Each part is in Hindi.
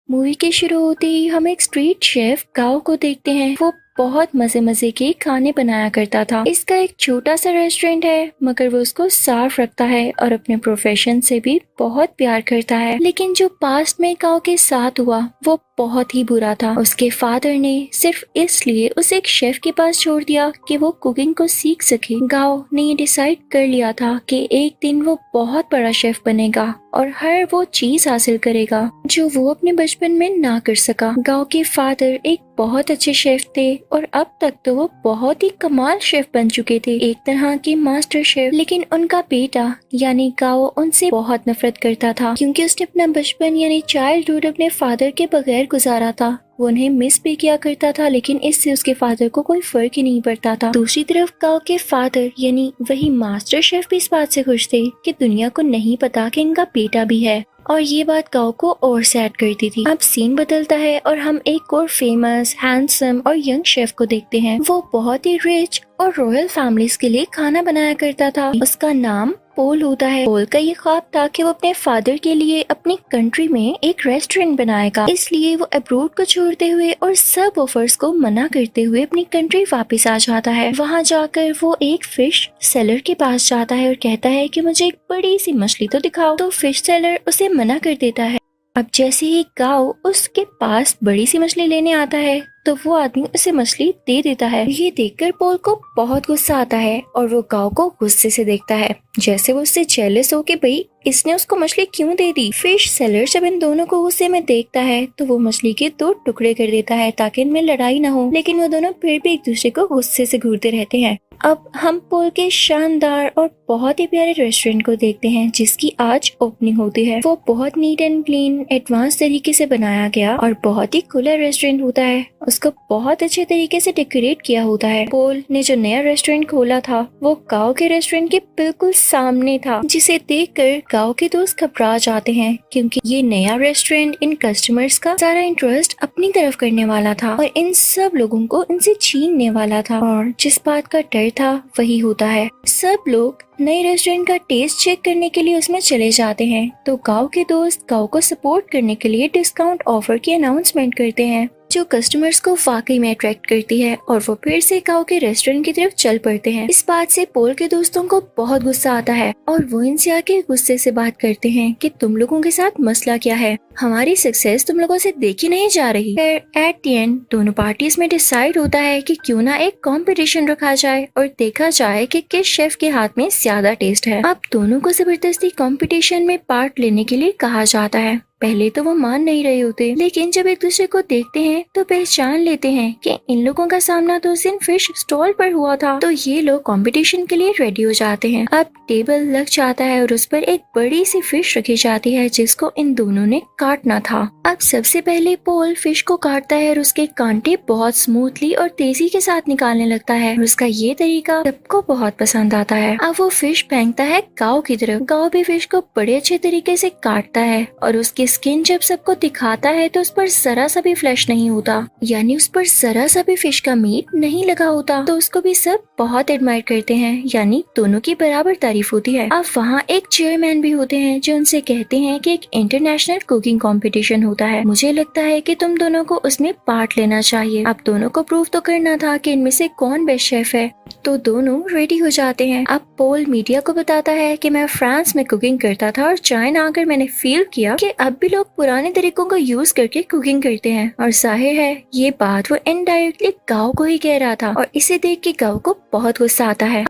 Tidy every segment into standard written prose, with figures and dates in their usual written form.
मूवी के शुरू होते ही हम एक स्ट्रीट शेफ गाओ को देखते हैं। वो बहुत मजे मजे के खाने बनाया करता था। इसका एक छोटा सा रेस्टोरेंट है, मगर वो उसको साफ रखता है और अपने प्रोफेशन से भी बहुत प्यार करता है। लेकिन जो पास्ट में गाओ के साथ हुआ वो बहुत ही बुरा था। उसके फादर ने सिर्फ इसलिए उसे एक शेफ के पास छोड़ दिया कि वो कुकिंग को सीख सके। गाओ ने ये डिसाइड कर लिया था कि एक दिन वो बहुत बड़ा शेफ बनेगा और हर वो चीज हासिल करेगा जो वो अपने बचपन में ना कर सका। गाओ के फादर एक बहुत अच्छे शेफ थे और अब तक तो वो बहुत ही कमाल शेफ बन चुके थे, एक तरह के मास्टर शेफ। लेकिन उनका बेटा यानी गाओ उनसे बहुत नफरत करता था, क्योंकि उसने अपना बचपन यानी चाइल्डहुड अपने फादर के बगैर गुजारा था। वो उन्हें मिस भी किया करता था, लेकिन इससे उसके फादर को कोई फर्क ही नहीं पड़ता था। दूसरी तरफ गाओ के फादर यानी वही मास्टर शेफ भी इस बात से खुश थे कि दुनिया को नहीं पता कि इनका बेटा भी है, और ये बात गाओ को और सैड करती थी। अब सीन बदलता है और हम एक और फेमस, हैंडसम और यंग शेफ को देखते हैं। वो बहुत ही रिच और रॉयल फैमिलीज के लिए खाना बनाया करता था। उसका नाम पोल होता है। पोल का ये ख्वाब था कि वो अपने फादर के लिए अपनी कंट्री में एक रेस्टोरेंट बनाएगा। इसलिए वो अब्रोड को छोड़ते हुए और सब ऑफर्स को मना करते हुए अपनी कंट्री वापस आ जाता है। वहाँ जाकर वो एक फिश सेलर के पास जाता है और कहता है कि मुझे एक बड़ी सी मछली तो दिखाओ। तो फिश सेलर उसे मना कर देता है। अब जैसे ही गाओ उसके पास बड़ी सी मछली लेने आता है तो वो आदमी उसे मछली दे देता है। ये देखकर पोल को बहुत गुस्सा आता है और वो गाओ को गुस्से से देखता है, जैसे वो उससे जेलस हो कि भाई इसने उसको मछली क्यों दे दी। फिश सेलर जब इन दोनों को गुस्से में देखता है तो वो मछली के 2 टुकड़े कर देता है ताकि इनमें लड़ाई ना हो। लेकिन वो दोनों फिर भी एक दूसरे को गुस्से से घूरते रहते हैं। अब हम पोल के शानदार और बहुत ही प्यारे रेस्टोरेंट को देखते हैं जिसकी आज ओपनिंग होती है। वो बहुत नीट एंड क्लीन एडवांस तरीके से बनाया गया और बहुत ही खुला रेस्टोरेंट होता है। उसको बहुत अच्छे तरीके से डेकोरेट किया होता है। पोल ने जो नया रेस्टोरेंट खोला था वो गाओ के रेस्टोरेंट के बिल्कुल सामने था, जिसे देखकर गाओ के दोस्त घबरा जाते हैं, क्योंकि ये नया रेस्टोरेंट इन कस्टमर्स का सारा इंटरेस्ट अपनी तरफ करने वाला था और इन सब लोगों को इनसे छीनने वाला था। और जिस बात का डर था वही होता है। सब लोग नए रेस्टोरेंट का टेस्ट चेक करने के लिए उसमें चले जाते हैं। तो गाओ के दोस्त गाओ को सपोर्ट करने के लिए डिस्काउंट ऑफर की अनाउंसमेंट करते हैं, जो कस्टमर्स को वाकई में अट्रैक्ट करती है, और वो फिर से गाओ के रेस्टोरेंट की तरफ चल पड़ते हैं। इस बात से पोल के दोस्तों को बहुत गुस्सा आता है और वो इनसे आके गुस्से से बात करते हैं कि तुम लोगों के साथ मसला क्या है, हमारी सक्सेस तुम लोगों से देखी नहीं जा रही। फिर एट द एंड दोनों पार्टीज में डिसाइड होता है कि क्यों ना एक कंपटीशन रखा जाए और देखा जाए कि किस शेफ के हाथ में ज्यादा टेस्ट है। अब दोनों को जबरदस्ती कंपटीशन में पार्ट लेने के लिए कहा जाता है। पहले तो वो मान नहीं रहे होते, लेकिन जब एक दूसरे को देखते हैं तो पहचान लेते हैं कि इन लोगों का सामना तो उस दिन फिश स्टॉल पर हुआ था। तो ये लोग कंपटीशन के लिए रेडी हो जाते हैं। अब टेबल लग जाता है और उस पर एक बड़ी सी फिश रखी जाती है जिसको इन दोनों ने काटना था। अब सबसे पहले पोल फिश को काटता है और उसके कांटे बहुत स्मूथली और तेजी के साथ निकालने लगता है और उसका ये तरीका सबको बहुत पसंद आता है। अब वो फिश फेंकता है गाओ की तरफ। गाओ भी फिश को बड़े अच्छे तरीके से काटता है और उसकी स्किन जब सबको दिखाता है तो उस पर जरा सा भी फ्लैश नहीं होता, यानी उस पर जरा सा भी फिश का मीट नहीं लगा होता। तो उसको भी सब बहुत एडमायर करते हैं, यानी दोनों की बराबर तारीफ होती है। अब वहाँ एक चेयरमैन भी होते हैं जो उनसे कहते हैं कि एक इंटरनेशनल कुकिंग कंपटीशन होता है, मुझे लगता है कि तुम दोनों को उसमें पार्ट लेना चाहिए। अब दोनों को प्रूव तो करना था कि इनमें से कौन बेस्ट शेफ है। तो दोनों रेडी हो जाते हैं। अब पोल मीडिया को बताता है कि मैं फ्रांस में कुकिंग करता था और चाइना आकर मैंने फील किया कि अब भी लोग पुराने तरीकों को यूज करके कुकिंग करते हैं। और जाहिर है ये बात वो इनडायरेक्टली गाओ को ही कह रहा था और इसे देख के गाओ को बहुत गुस्सा आता है।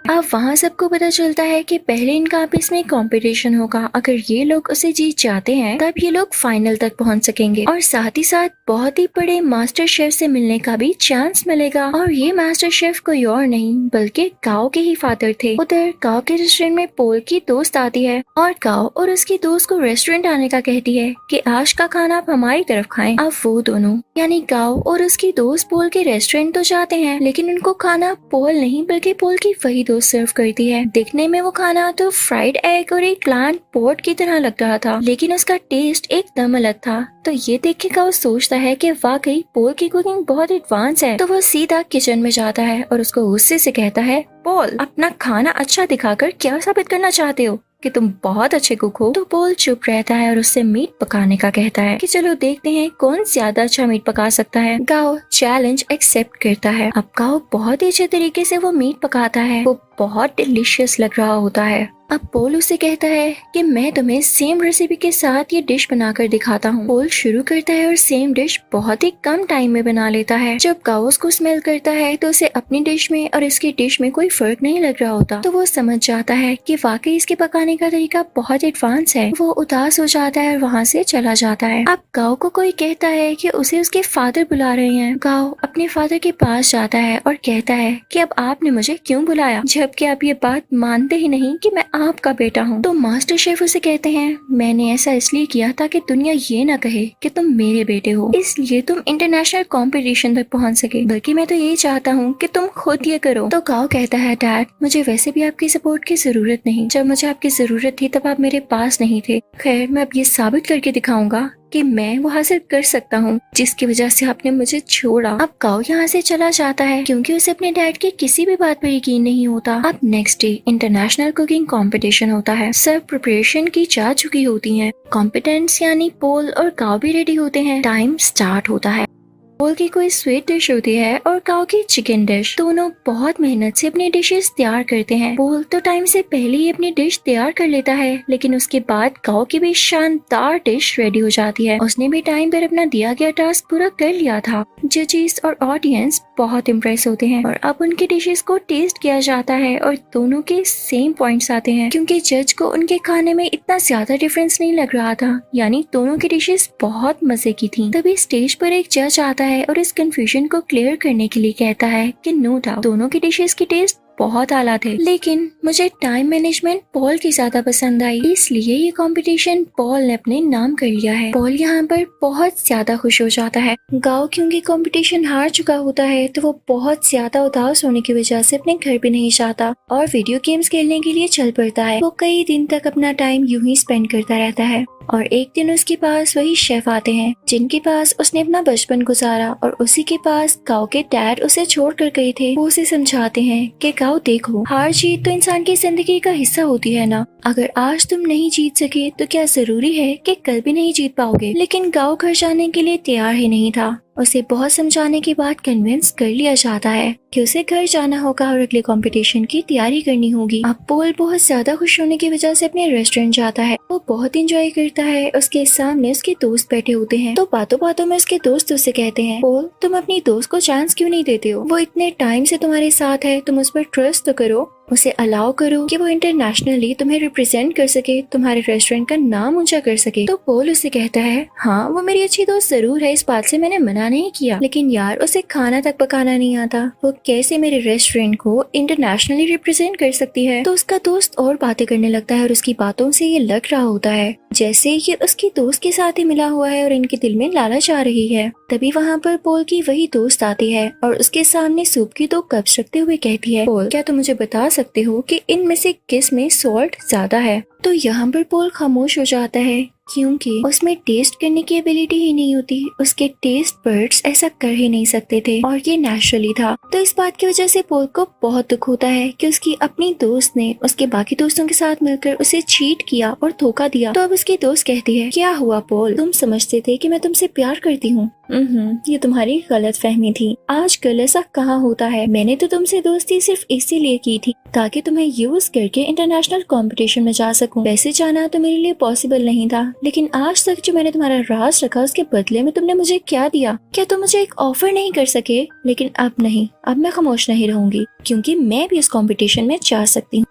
अब वहाँ सबको पता चलता है कि पहले इनका आपस में कंपटीशन होगा। अगर ये लोग उसे जीत जाते हैं तब ये लोग फाइनल तक पहुँच सकेंगे और साथ ही साथ बहुत ही बड़े मास्टर शेफ से मिलने का भी चांस मिलेगा। और ये मास्टर शेफ कोई और नहीं बल्कि गाओ के ही फादर थे। उधर गाओ के रेस्टोरेंट में पोल की दोस्त आती है और गाओ और उसकी दोस्त को रेस्टोरेंट आने का कहती है कि आज का खाना आप हमारी तरफ खाएं। अब वो दोनों यानी गाओ और उसकी दोस्त पोल के रेस्टोरेंट तो जाते हैं, लेकिन उनको खाना पोल नहीं बल्कि पोल की वही दोस्त सर्व करती है। दिखने में वो खाना तो फ्राइड एग और एक प्लांट पोट की तरह लग रहा था, लेकिन उसका टेस्ट एकदम अलग था। तो ये देख के गाओ सोचता है कि वाकई पोल की कुकिंग बहुत एडवांस है। तो वो सीधा किचन में जाता है और उसको गुस्से से कहता है, पोल अपना खाना अच्छा दिखाकर क्या साबित करना चाहते हो? कि तुम बहुत अच्छे कुक हो, तो पोल चुप रहता है और उससे मीट पकाने का कहता है कि चलो देखते हैं कौन ज्यादा अच्छा मीट पका सकता है। गाओ चैलेंज एक्सेप्ट करता है। अब गाओ बहुत ही अच्छे तरीके से वो मीट पकाता है, वो बहुत डिलीशियस लग रहा होता है। अब पोल उसे कहता है कि मैं तुम्हें सेम रेसिपी के साथ ये डिश बनाकर दिखाता हूँ। पोल शुरू करता है और सेम डिश बहुत ही कम टाइम में बना लेता है। जब गाओ उसको स्मेल करता है तो उसे अपनी डिश में और इसकी डिश में कोई फर्क नहीं लग रहा होता, तो वो समझ जाता है कि वाकई इसके पकाने का तरीका बहुत एडवांस है। वो उदास हो जाता है और वहाँ से चला जाता है। अब गाओ को कोई कहता है कि उसे उसके फादर बुला रहे हैं। गाओ अपने फादर के पास जाता है और कहता है कि अब आपने मुझे क्यों बुलाया, जबकि आप ये बात मानते ही नहीं कि मैं आपका बेटा हूँ। तो मास्टर शेफ उसे कहते हैं मैंने ऐसा इसलिए किया ताकि दुनिया ये ना कहे कि तुम मेरे बेटे हो, इसलिए तुम इंटरनेशनल कंपटीशन तक पहुँच सके, बल्कि मैं तो यही चाहता हूँ कि तुम खुद ये करो। तो गाओ कहता है डैड मुझे वैसे भी आपकी सपोर्ट की जरूरत नहीं, जब मुझे आपकी जरूरत थी तब आप मेरे पास नहीं थे। खैर मैं अब ये साबित करके दिखाऊंगा कि मैं वो हासिल कर सकता हूँ जिसकी वजह से आपने मुझे छोड़ा। अब गाओ यहाँ से चला जाता है क्योंकि उसे अपने डैड की किसी भी बात पर यकीन नहीं होता। अब next day international cooking competition होता है। सब प्रिपरेशन की जा चुकी होती हैं। कॉम्पिटेंट्स यानी पोल और गाओ भी रेडी होते हैं। टाइम स्टार्ट होता है। पोल की कोई स्वीट डिश होती है और गाओ की चिकन डिश। दोनों बहुत मेहनत से अपनी डिशेस तैयार करते हैं। पोल तो टाइम से पहले ही अपनी डिश तैयार कर लेता है, लेकिन उसके बाद गाओ की भी शानदार डिश रेडी हो जाती है। उसने भी टाइम पर अपना दिया गया टास्क पूरा कर लिया था। जजेस और ऑडियंस बहुत इम्प्रेस होते हैं और अब उनकी डिशेस को टेस्ट किया जाता है और दोनों के सेम पॉइंट्स आते हैं, क्योंकि जज को उनके खाने में इतना ज्यादा डिफरेंस नहीं लग रहा था, यानी दोनों की डिशेस बहुत मजे की थी। तभी स्टेज पर एक जज आता है और इस कंफ्यूजन को क्लियर करने के लिए कहता है कि नो डाउट दोनों की डिशेस की टेस्ट बहुत आला थे, लेकिन मुझे टाइम मैनेजमेंट पॉल की ज्यादा पसंद आई, इसलिए ये कंपटीशन पॉल ने अपने नाम कर लिया है। पॉल यहाँ पर बहुत ज्यादा खुश हो जाता है। गाओ क्योंकि कंपटीशन हार चुका होता है तो वो बहुत ज्यादा उदास होने की वजह से अपने घर भी नहीं जाता और वीडियो गेम्स खेलने के लिए चल पड़ता है। वो कई दिन तक अपना टाइम यूं ही स्पेंड करता रहता है और एक दिन उसके पास वही शेफ आते हैं जिनके पास उसने अपना बचपन गुजारा और उसी के पास गाओ के डैड उसे छोड़ कर गए थे। वो उसे समझाते हैं कि गाओ देखो, हार जीत तो इंसान की जिंदगी का हिस्सा होती है ना। अगर आज तुम नहीं जीत सके तो क्या जरूरी है कि कल भी नहीं जीत पाओगे। लेकिन गाओ घर जाने के लिए तैयार ही नहीं था। उसे बहुत समझाने के बाद कन्विंस कर लिया जाता है कि उसे घर जाना होगा और अगले कंपटीशन की तैयारी करनी होगी। अब पोल बहुत ज्यादा खुश होने की वजह से अपने रेस्टोरेंट जाता है। वो बहुत एंजॉय करता है। उसके सामने उसके दोस्त बैठे होते हैं, तो बातों बातों में उसके दोस्त उससे कहते हैं पोल तुम अपनी दोस्त को चांस क्यों नहीं देते हो, वो इतने टाइम से तुम्हारे साथ है, तुम उस पर ट्रस्ट तो करो, उसे अलाउ करो कि वो इंटरनेशनली तुम्हें रिप्रेजेंट कर सके, तुम्हारे रेस्टोरेंट का नाम ऊंचा कर सके। तो पोल उसे कहता है हाँ वो मेरी अच्छी दोस्त जरूर है, इस बात से मैंने मना नहीं किया, लेकिन यार उसे खाना तक पकाना नहीं आता, वो कैसे मेरे रेस्टोरेंट को इंटरनेशनली रिप्रेजेंट कर सकती है। तो उसका दोस्त और बातें करने लगता है और उसकी बातों से ये लग रहा होता है जैसे ये उसकी दोस्त के साथ ही मिला हुआ है और इनके दिल में लालच आ रही है। तभी वहाँ पर पोल की वही दोस्त आती है और उसके सामने सूप की 2 कप्स रखते हुए कहती है पोल क्या तुम मुझे बता सकते हो कि इनमें से किस में सॉल्ट ज्यादा है। तो यहाँ पर पोल खामोश हो जाता है क्योंकि उसमें टेस्ट करने की एबिलिटी ही नहीं होती, उसके टेस्ट बर्ड्स ऐसा कर ही नहीं सकते थे और ये नेचुरली था। तो इस बात की वजह से पोल को बहुत दुख होता है कि उसकी अपनी दोस्त ने उसके बाकी दोस्तों के साथ मिलकर उसे चीट किया और धोखा दिया। तो अब उसकी दोस्त कहती है क्या हुआ पोल, तुम समझते थे कि मैं तुमसे प्यार करती हूँ। ये तुम्हारी गलत फहमी थी, आजकल ऐसा कहाँ होता है। मैंने तो तुमसे दोस्ती सिर्फ इसीलिए की थी ताकि तुम्हें यूज करके इंटरनेशनल कंपटीशन में जा सकूं। वैसे जाना तो मेरे लिए पॉसिबल नहीं था, लेकिन आज तक जो मैंने तुम्हारा राज रखा उसके बदले में तुमने मुझे क्या दिया। क्या तुम मुझे एक ऑफर नहीं कर सके। लेकिन अब नहीं, अब मैं खामोश नहीं रहूंगी क्योंकि मैं भी इस कंपटीशन में जा सकती हूँ।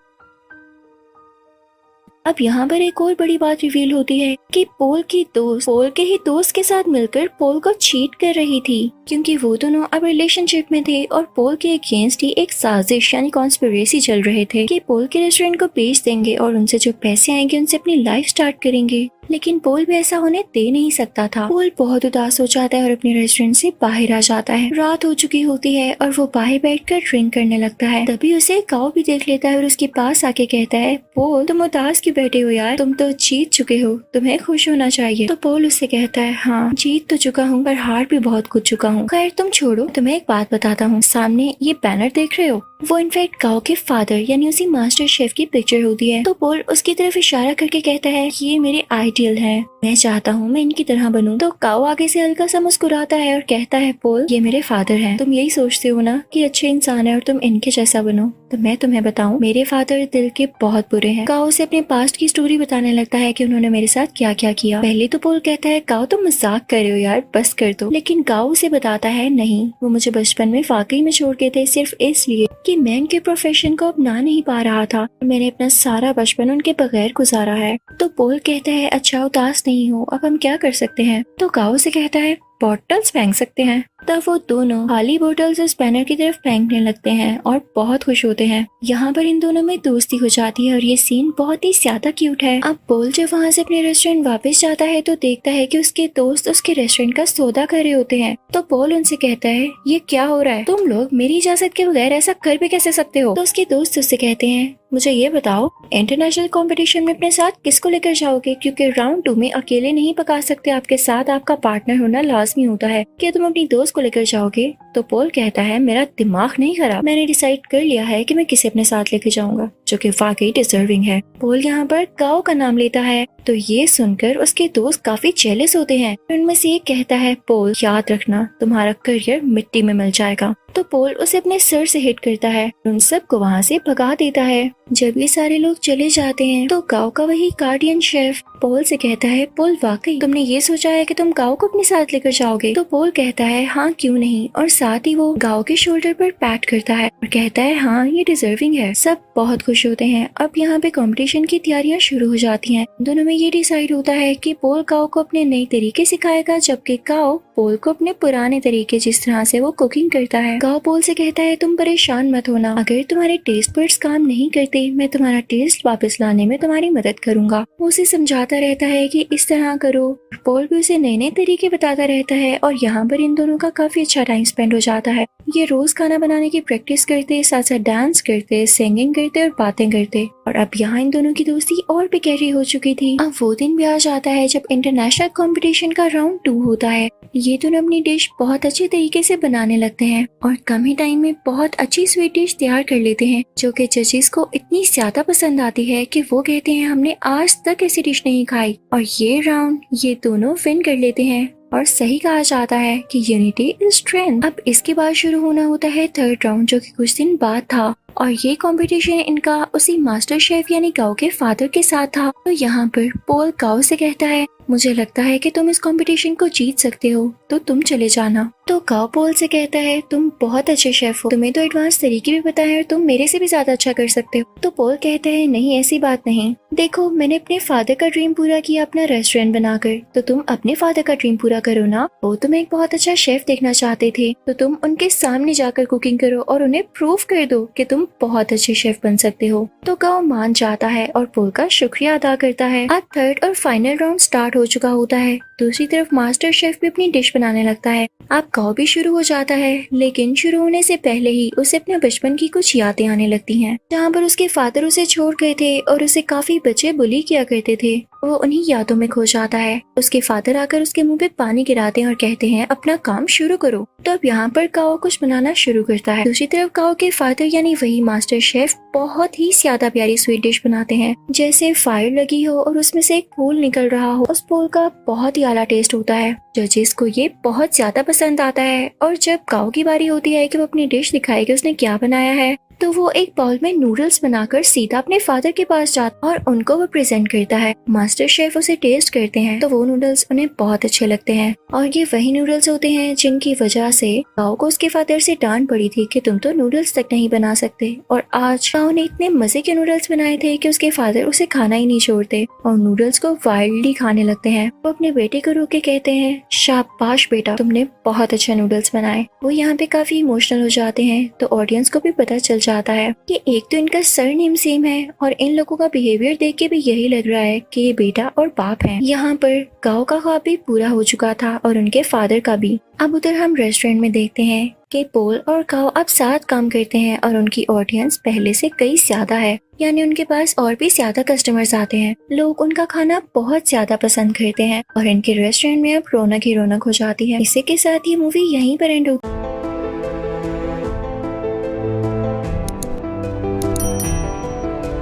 अब यहाँ पर एक और बड़ी बात रिवील होती है कि पोल की दोस्त पोल के ही दोस्त के साथ मिलकर पोल को चीट कर रही थी, क्योंकि वो दोनों अब रिलेशनशिप में थे और पोल के अगेंस्ट ही एक साजिश यानी कॉन्स्पिरेसी चल रहे थे कि पोल के रेस्टोरेंट को बेच देंगे और उनसे जो पैसे आएंगे उनसे अपनी लाइफ स्टार्ट करेंगे। लेकिन पोल भी ऐसा होने दे नहीं सकता था। पोल बहुत उदास हो जाता है और अपने रेस्टोरेंट से बाहर आ जाता है। रात हो चुकी होती है और वो बाहर बैठकर ड्रिंक करने लगता है। तभी उसे काऊ भी देख लेता है और उसके पास आके कहता है, पोल तुम उदास क्यों बैठे हो यार, तुम तो जीत चुके हो, तुम्हें खुश होना चाहिए। तो पोल उससे कहता है, हाँ जीत तो चुका हूँ पर हार भी बहुत कुछ चुका हूँ। खैर तुम छोड़ो, तुम्हें एक बात बताता हूँ, सामने ये बैनर देख रहे हो, वो इनफैक्ट काऊ के फादर यानी उसी मास्टर शेफ की पिक्चर होती है। तो पोल उसकी तरफ इशारा करके कहता है, ये मेरे आइडियल है, मैं चाहता हूँ मैं इनकी तरह बनूं। तो काऊ आगे से हल्का सा मुस्कुराता है और कहता है, पोल ये मेरे फादर हैं, तुम यही सोचते हो ना कि अच्छे इंसान है और तुम इनके जैसा बनो, तो मैं तुम्हें बताऊं, मेरे फादर दिल के बहुत बुरे हैं। काऊ उसे अपने पास्ट की स्टोरी बताने लगता है कि उन्होंने मेरे साथ क्या क्या किया। पहले तो पोल कहता है, काऊ तुम मजाक कर रहे हो यार, बस कर दो। लेकिन काऊ उसे बताता है, नहीं वो मुझे बचपन में वाकई में छोड़ गए थे, सिर्फ इसलिए कि मैं उनके प्रोफेशन को अपना नहीं पा रहा था। मैंने अपना सारा बचपन उनके बगैर गुजारा है। तो पोल कहता है, अच्छा उदास नहीं हो, अब हम क्या कर सकते हैं। तो काऊ से कहता है, बॉटल्स फेंक सकते हैं। तब वो दोनों खाली बोतल्स उस बैनर की तरफ फेंकने लगते हैं और बहुत खुश होते हैं। यहाँ पर इन दोनों में दोस्ती हो जाती है और ये सीन बहुत ही ज्यादा क्यूट है। अब पोल जब वहाँ से अपने रेस्टोरेंट वापस जाता है तो देखता है कि उसके दोस्त उसके रेस्टोरेंट का सौदा कर रहे होते हैं। तो पोल उनसे कहता है, ये क्या हो रहा है, तुम लोग मेरी इजाजत के बगैर ऐसा कर भी कैसे सकते हो। तो उसके दोस्त उससे कहते हैं, मुझे ये बताओ इंटरनेशनल कंपटीशन में अपने साथ किसको लेकर जाओगे, क्योंकि राउंड 2 में अकेले नहीं पका सकते, आपके साथ आपका पार्टनर होना लाजमी होता है। क्या तुम अपनी दोस्त को लेकर जाओगे। तो पोल कहता है, मेरा दिमाग नहीं खराब, मैंने डिसाइड कर लिया है कि मैं किसे अपने साथ लेके जाऊंगा जो कि वाकई डिजर्विंग है। पोल यहाँ पर काऊ का नाम लेता है। तो ये सुनकर उसके दोस्त काफी जेलस होते हैं। उनमें से एक कहता है, पोल याद रखना तुम्हारा करियर मिट्टी में मिल जाएगा। तो पोल उसे अपने सर से हिट करता है, उन सबको वहाँ से भगा देता है। जब ये सारे लोग चले जाते हैं तो काऊ का वही गार्डियन शेफ पोल से कहता है, पोल वाकई तुमने ये सोचा है कि तुम काऊ को अपने साथ लेकर जाओगे। तो पोल कहता है, हाँ क्यों नहीं, और साथ ही वो काऊ के शोल्डर पर पैट करता है और कहता है, हाँ ये डिजर्विंग है। सब बहुत खुश होते हैं। अब यहाँ पे कंपटीशन की तैयारियां शुरू हो जाती हैं। दोनों में ये डिसाइड होता है कि पोल काऊ को अपने नए तरीके सिखाएगा, जबकि काऊ पोल को अपने पुराने तरीके जिस तरह से वो कुकिंग करता है। काऊ पोल से कहता है, तुम परेशान मत होना, अगर तुम्हारे टेस्ट बड्स काम नहीं करते मैं तुम्हारा टेस्ट वापस लाने में तुम्हारी मदद करूंगा। वो उसे समझाता रहता है कि इस तरह करो। पोल भी उसे नए नए तरीके बताता रहता है और यहाँ पर इन दोनों का काफी अच्छा टाइम स्पेंड हो जाता है। ये रोज खाना बनाने की प्रैक्टिस करते, साथ साथ डांस करते, सिंगिंग करते और बातें करते। और अब यहाँ इन दोनों की दोस्ती और भी गहरी हो चुकी थी। अब वो दिन भी आ जाता है जब इंटरनेशनल कंपटीशन का राउंड 2 होता है। ये दोनों अपनी डिश बहुत अच्छे तरीके से बनाने लगते हैं और कम ही टाइम में बहुत अच्छी स्वीट डिश तैयार कर लेते हैं, जो कि जजेस को इतनी ज्यादा पसंद आती है कि वो कहते हैं, हमने आज तक ऐसी डिश नहीं खाई। और ये राउंड ये दोनों विन कर लेते हैं। और सही कहा जाता है कि यूनिटी इज स्ट्रेंथ। अब इसके बाद शुरू होना होता है थर्ड राउंड, जो कि कुछ दिन बाद था। और ये कंपटीशन इनका उसी मास्टर शेफ यानी काऊ के फादर के साथ था। तो यहाँ पर पोल काऊ से कहता है, मुझे लगता है कि तुम इस कंपटीशन को जीत सकते हो, तो तुम चले जाना। तो काऊ पोल से कहता है, तुम बहुत अच्छे शेफ हो, तुम्हें तो एडवांस तरीके भी पता है और तुम मेरे से भी ज्यादा अच्छा कर सकते हो। तो पोल कहता है, नहीं ऐसी बात नहीं, देखो मैंने अपने फादर का ड्रीम पूरा किया अपना रेस्टोरेंट बनाकर, तो तुम अपने फादर का ड्रीम पूरा करो ना। वो तुम एक बहुत अच्छा शेफ देखना चाहते थे, तो तुम उनके सामने जाकर कुकिंग करो और उन्हें प्रूव कर दो कि तुम बहुत अच्छे शेफ बन सकते हो। तो काऊ मान जाता है और पोल का शुक्रिया अदा करता है। अब थर्ड और फाइनल राउंड स्टार्ट हो चुका होता है। दूसरी तरफ मास्टर शेफ भी अपनी डिश बनाने लगता है। अब काऊ भी शुरू हो जाता है, लेकिन शुरू होने से पहले ही उसे अपने बचपन की कुछ यादें आने लगती हैं, जहाँ पर उसके फादर उसे छोड़ गए थे और उसे काफी बच्चे बुली किया करते थे। वो उन्हीं यादों में खो जाता है। उसके फादर आकर उसके मुंह पे पानी गिराते हैं और कहते हैं, अपना काम शुरू करो। तो अब यहाँ पर काऊ कुछ बनाना शुरू करता है। दूसरी तरफ काऊ के फादर यानी वही मास्टर शेफ बहुत ही ज्यादा प्यारी स्वीट डिश बनाते हैं, जैसे फायर लगी हो और उसमें से एक फूल निकल रहा हो। उस फूल का बहुत ही आला टेस्ट होता है। जजेस को ये बहुत ज्यादा पसंद आता है। और जब काऊ की बारी होती है कि वो अपनी डिश दिखाए कि उसने क्या बनाया है, तो वो एक बाउल में नूडल्स बनाकर सीधा अपने फादर के पास जाता और उनको वो प्रेजेंट करता है। मास्टर शेफ उसे टेस्ट करते हैं तो वो नूडल्स उन्हें बहुत अच्छे लगते हैं। और ये वही नूडल्स होते हैं जिनकी वजह से काऊ को उसके फादर से डांट पड़ी थी कि तुम तो नूडल्स तक नहीं बना सकते। और आज काऊ ने इतने मजे के नूडल्स बनाए थे कि उसके फादर उसे खाना ही नहीं छोड़ते और नूडल्स को वाइल्डली खाने लगते हैं। वो अपने बेटे को रोक के कहते हैं, शाबाश बेटा, तुमने बहुत अच्छा नूडल्स बनाए। वो यहाँ पे काफी इमोशनल हो जाते हैं। तो ऑडियंस को भी पता चल जाता है कि एक तो इनका सरनेम सेम है और इन लोगों का बिहेवियर देख के भी यही लग रहा है कि ये बेटा और बाप हैं। यहाँ पर गाओ का ख्वाब भी पूरा हो चुका था और उनके फादर का भी। अब उधर हम रेस्टोरेंट में देखते हैं कि पोल और गाओ अब साथ काम करते हैं और उनकी ऑडियंस पहले से कई ज्यादा है, यानी उनके पास और भी ज्यादा कस्टमर्स आते हैं। लोग उनका खाना बहुत ज्यादा पसंद करते हैं और इनके रेस्टोरेंट में अब रौनक ही रौनक हो जाती है। इसी के साथ ये मूवी यहीं पर एंड होती है।